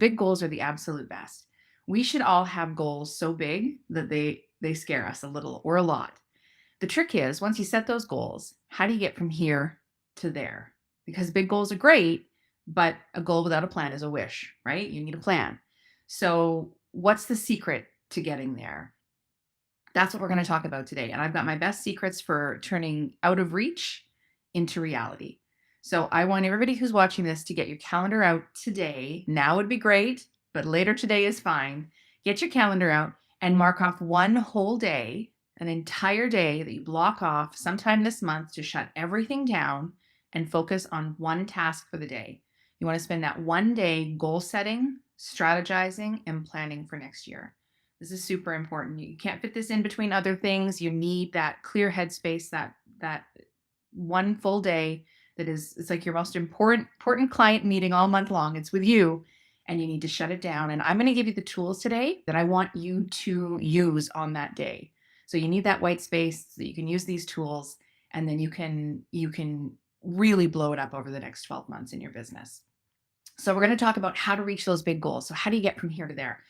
Big goals are the absolute best. We should all have goals so big that they scare us a little or a lot. The trick is once you set those goals, how do you get from here to there? Because big goals are great, but a goal without a plan is a wish, right? You need a plan. So, what's the secret to getting there? That's what we're going to talk about today. And I've got my best secrets for turning out of reach into reality. So I want everybody who's watching this to get your calendar out today. Now would be great, but later today is fine. Get your calendar out and mark off one whole day, an entire day that you block off sometime this month to shut everything down and focus on one task for the day. You want to spend that one day goal setting, strategizing, and planning for next year. This is super important. You can't fit this in between other things. You need that clear headspace, that one full day that is, it's like your most important client meeting all month long. It's with you and you need to shut it down. And I'm going to give you the tools today that I want you to use on that day. So you need that white space so that you can use these tools, and then you can really blow it up over the next 12 months in your business. So we're going to talk about how to reach those big goals. So how do you get from here to there?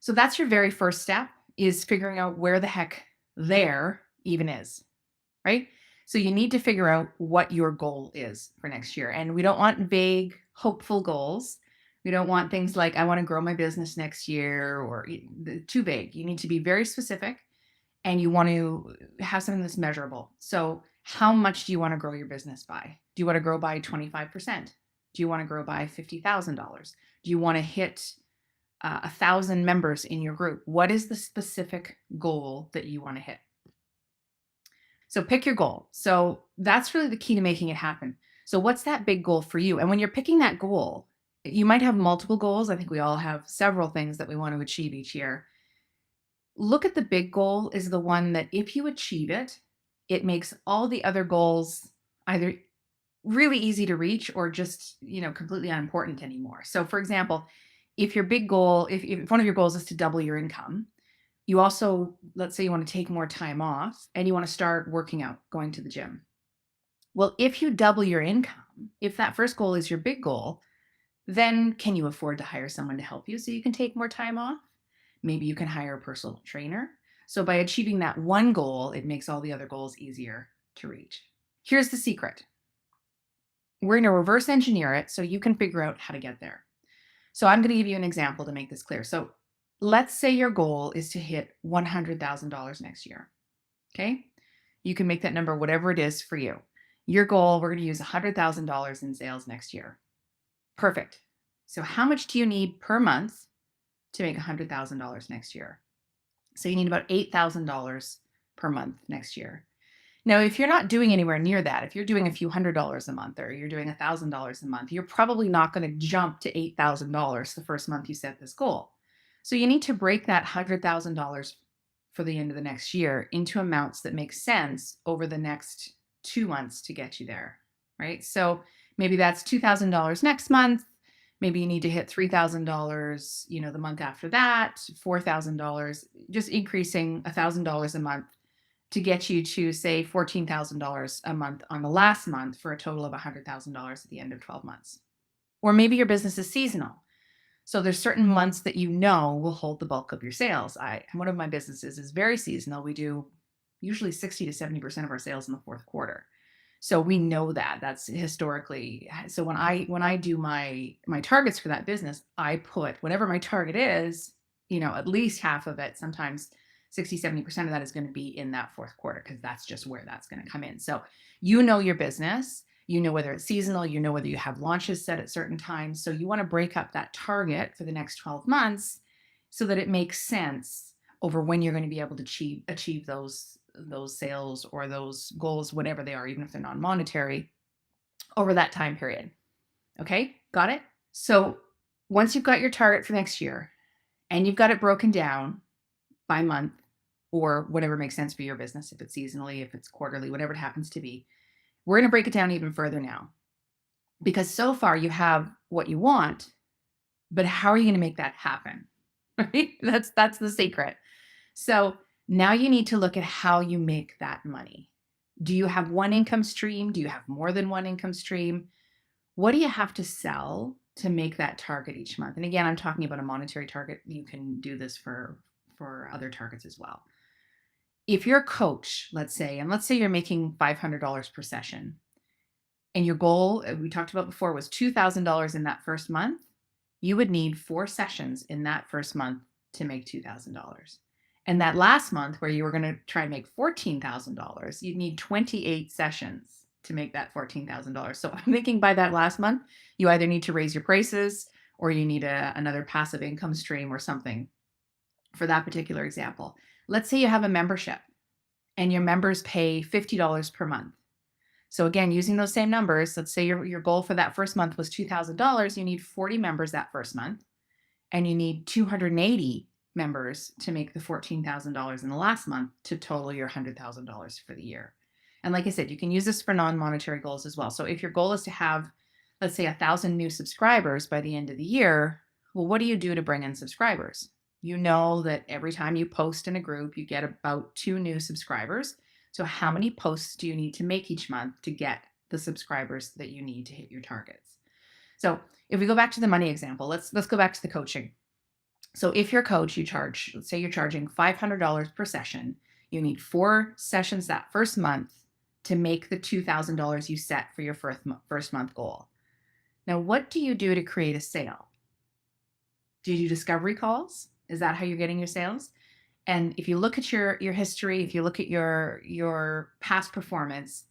So that's your very first step, is figuring out where the heck there even is, right? So you need to figure out what your goal is for next year. And we don't want vague, hopeful goals. We don't want things like, I want to grow my business next year, or too vague. You need to be very specific, and you want to have something that's measurable. So how much do you want to grow your business by? Do you want to grow by 25%? Do you want to grow by $50,000? Do you want to hit 1,000 members in your group? What is the specific goal that you want to hit? So pick your goal. So that's really the key to making it happen. So what's that big goal for you? And when you're picking that goal, you might have multiple goals. I think we all have several things that we want to achieve each year. Look at the big goal is the one that if you achieve it, it makes all the other goals either really easy to reach or just, completely unimportant anymore. So for example, if your big goal, if one of your goals is to double your income, you also, let's say you want to take more time off and you want to start working out, going to the gym. Well, if you double your income, if that first goal is your big goal, then can you afford to hire someone to help you so you can take more time off? Maybe you can hire a personal trainer. So by achieving that one goal, it makes all the other goals easier to reach. Here's the secret. We're going to reverse engineer it so you can figure out how to get there. So I'm going to give you an example to make this clear. So let's say your goal is to hit $100,000 next year. Okay. You can make that number whatever it is for you. Your goal, we're going to use $100,000 in sales next year. Perfect. So how much do you need per month to make $100,000 next year? So you need about $8,000 per month next year. Now, if you're not doing anywhere near that, if you're doing a few $100s a month, or you're doing $1,000 a month, you're probably not going to jump to $8,000 the first month you set this goal. So you need to break that $100,000 for the end of the next year into amounts that make sense over the next 2 months to get you there, right? So maybe that's $2,000 next month. Maybe you need to hit $3,000, the month after that, $4,000, just increasing $1,000 a month to get you to, say, $14,000 a month on the last month for a total of $100,000 at the end of 12 months. Or maybe your business is seasonal. So there's certain months that will hold the bulk of your sales. One of my businesses is very seasonal. We do usually 60 to 70% of our sales in the fourth quarter. So we know that that's historically. So when I do my targets for that business, I put whatever my target is, at least half of it, sometimes 60, 70% of that is going to be in that fourth quarter, because that's just where that's going to come in. So your business, whether it's seasonal, whether you have launches set at certain times. So you want to break up that target for the next 12 months so that it makes sense over when you're going to be able to achieve those sales or those goals, whatever they are, even if they're non-monetary, over that time period. Okay, got it? So once you've got your target for next year and you've got it broken down by month or whatever makes sense for your business, if it's seasonally, if it's quarterly, whatever it happens to be, we're going to break it down even further now, because so far you have what you want, but how are you going to make that happen? Right? That's the secret. So now you need to look at how you make that money. Do you have one income stream? Do you have more than one income stream? What do you have to sell to make that target each month. And again, I'm talking about a monetary target. You can do this for other targets as well. If you're a coach, let's say, and let's say you're making $500 per session, and your goal, we talked about before, was $2,000 in that first month, you would need 4 sessions in that first month to make $2,000. And that last month, where you were going to try and make $14,000, you'd need 28 sessions to make that $14,000. So I'm thinking by that last month, you either need to raise your prices or you need another passive income stream or something for that particular example. Let's say you have a membership and your members pay $50 per month. So again, using those same numbers, let's say your goal for that first month was $2,000. You need 40 members that first month, and you need 280 members to make the $14,000 in the last month to total your $100,000 for the year. And like I said, you can use this for non-monetary goals as well. So if your goal is to have, let's say, 1,000 new subscribers by the end of the year, well, what do you do to bring in subscribers? You know that every time you post in a group, you get about 2 new subscribers. So how many posts do you need to make each month to get the subscribers that you need to hit your targets? So if we go back to the money example, let's go back to the coaching. So if you're a coach, let's say you're charging $500 per session. You need 4 sessions that first month to make the $2,000 you set for your first month goal. Now, what do you do to create a sale? Do you do discovery calls? Is that how you're getting your sales? And if you look at your history, if you look at your past performance,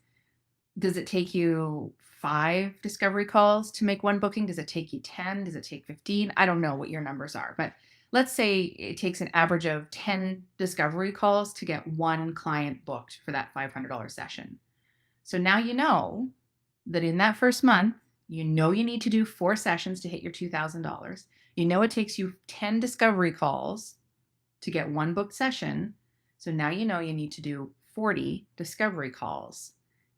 does it take you 5 discovery calls to make 1 booking? Does it take you 10? Does it take 15? I don't know what your numbers are, but let's say it takes an average of 10 discovery calls to get 1 client booked for that $500 session. So now you know that in that first month, you know you need to do 4 sessions to hit your $2,000. You know it takes you 10 discovery calls to get 1 booked session. So now you know you need to do 40 discovery calls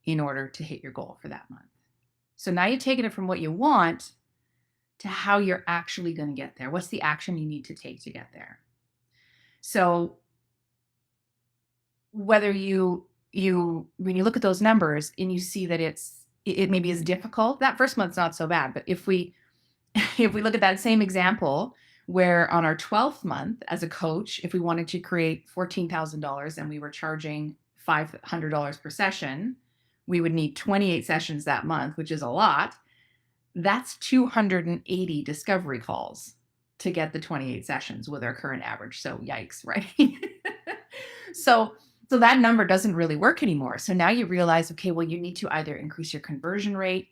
in order to hit your goal for that month. So now you've taken it from what you want to how you're actually going to get there. What's the action you need to take to get there? So whether when you look at those numbers and you see that it maybe is difficult, that first month's not so bad. But if we look at that same example, where on our 12th month as a coach, if we wanted to create $14,000 and we were charging $500 per session, we would need 28 sessions that month, which is a lot. That's 280 discovery calls to get the 28 sessions with our current average. So yikes, right? So that number doesn't really work anymore. So now you realize, okay, well, you need to either increase your conversion rate.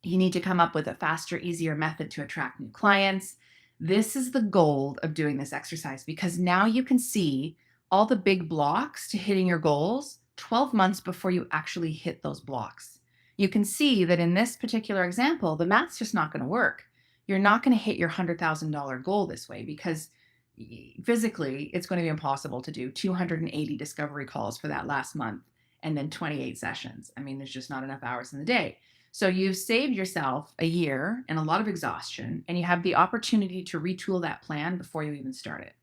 You need to come up with a faster, easier method to attract new clients. This is the goal of doing this exercise, because now you can see all the big blocks to hitting your goals 12 months before you actually hit those blocks. You can see that in this particular example, the math's just not going to work. You're not going to hit your $100,000 goal this way, because physically it's going to be impossible to do 280 discovery calls for that last month and then 28 sessions. I mean, there's just not enough hours in the day. So you've saved yourself a year and a lot of exhaustion, and you have the opportunity to retool that plan before you even start it.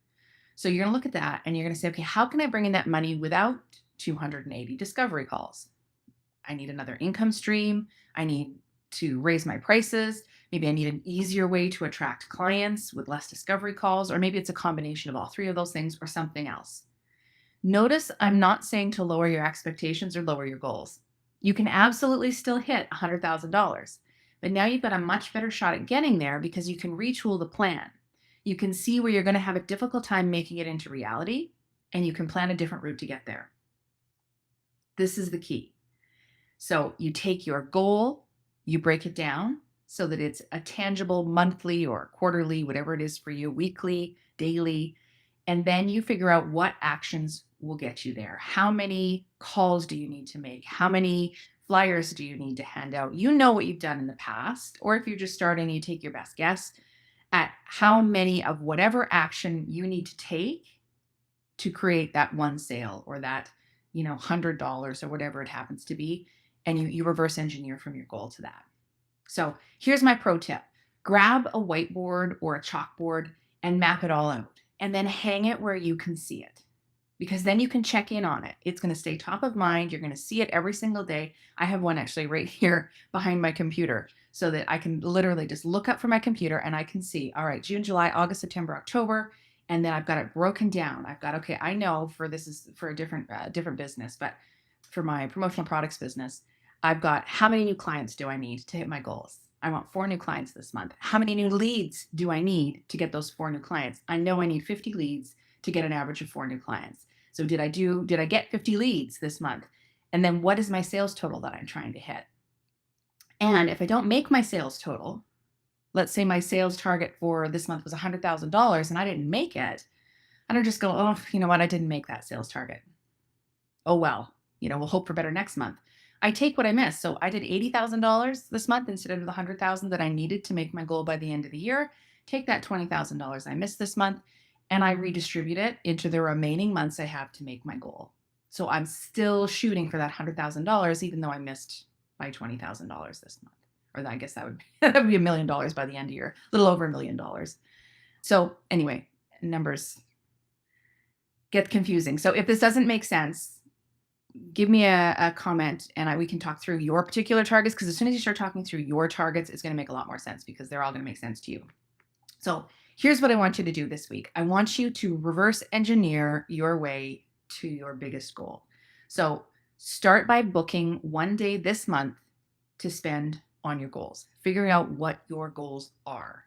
So you're going to look at that and you're going to say, okay, how can I bring in that money without 280 discovery calls? I need another income stream. I need to raise my prices. Maybe I need an easier way to attract clients with less discovery calls, or maybe it's a combination of all 3 of those things or something else. Notice I'm not saying to lower your expectations or lower your goals. You can absolutely still hit $100,000, but now you've got a much better shot at getting there because you can retool the plan. You can see where you're going to have a difficult time making it into reality, and you can plan a different route to get there. This is the key. So you take your goal, you break it down so that it's a tangible monthly or quarterly, whatever it is for you, weekly, daily, and then you figure out what actions will get you there. How many calls do you need to make? How many flyers do you need to hand out? You know what you've done in the past, or if you're just starting, you take your best guess at how many of whatever action you need to take to create that 1 sale or that, $100 or whatever it happens to be. And you reverse engineer from your goal to that. So here's my pro tip. Grab a whiteboard or a chalkboard and map it all out, and then hang it where you can see it, because then you can check in on it. It's going to stay top of mind. You're going to see it every single day. I have one actually right here behind my computer. so that I can literally just look up from my computer and I can see, all right, June, July, August, September, October. And then I've got it broken down. I've got, okay, I know for this is for a different business, but for my promotional products business, I've got how many new clients do I need to hit my goals? I want 4 new clients this month. How many new leads do I need to get those 4 new clients? I know I need 50 leads to get an average of 4 new clients. So did I get 50 leads this month? And then what is my sales total that I'm trying to hit? And if I don't make my sales total, let's say my sales target for this month was $100,000 and I didn't make it, I don't just go, oh, you know what? I didn't make that sales target. Oh, well, we'll hope for better next month. I take what I missed. So I did $80,000 this month instead of the $100,000 that I needed to make my goal by the end of the year. Take that $20,000 I missed this month and I redistribute it into the remaining months I have to make my goal. So I'm still shooting for that $100,000, even though I missed by $20,000 this month. Or I guess that would be $1 million by the end of the year, a little over $1 million. So anyway, numbers get confusing. So if this doesn't make sense, give me a comment and we can talk through your particular targets, because as soon as you start talking through your targets, it's going to make a lot more sense because they're all going to make sense to you. So here's what I want you to do this week. I want you to reverse engineer your way to your biggest goal. So start by booking one day this month to spend on your goals, figuring out what your goals are.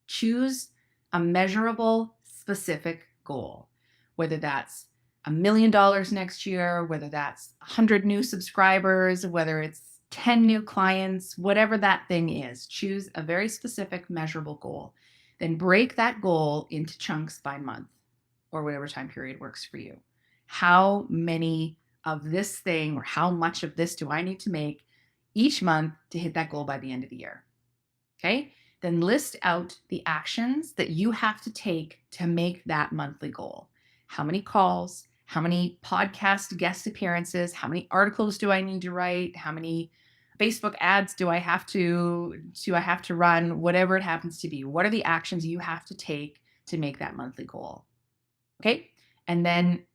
Choose a measurable, specific goal, whether that's $1 million next year, whether that's 100 new subscribers, whether it's 10 new clients, whatever that thing is. Choose a very specific, measurable goal. Then break that goal into chunks by month or whatever time period works for you. How many of this thing or how much of this do I need to make each month to hit that goal by the end of the year? Okay? Then list out the actions that you have to take to make that monthly goal. How many calls? How many podcast guest appearances? How many articles do I need to write? How many Facebook ads do I have to run? Whatever it happens to be. What are the actions you have to take to make that monthly goal? Okay? And then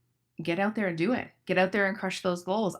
get out there and do it. Get out there and crush those goals.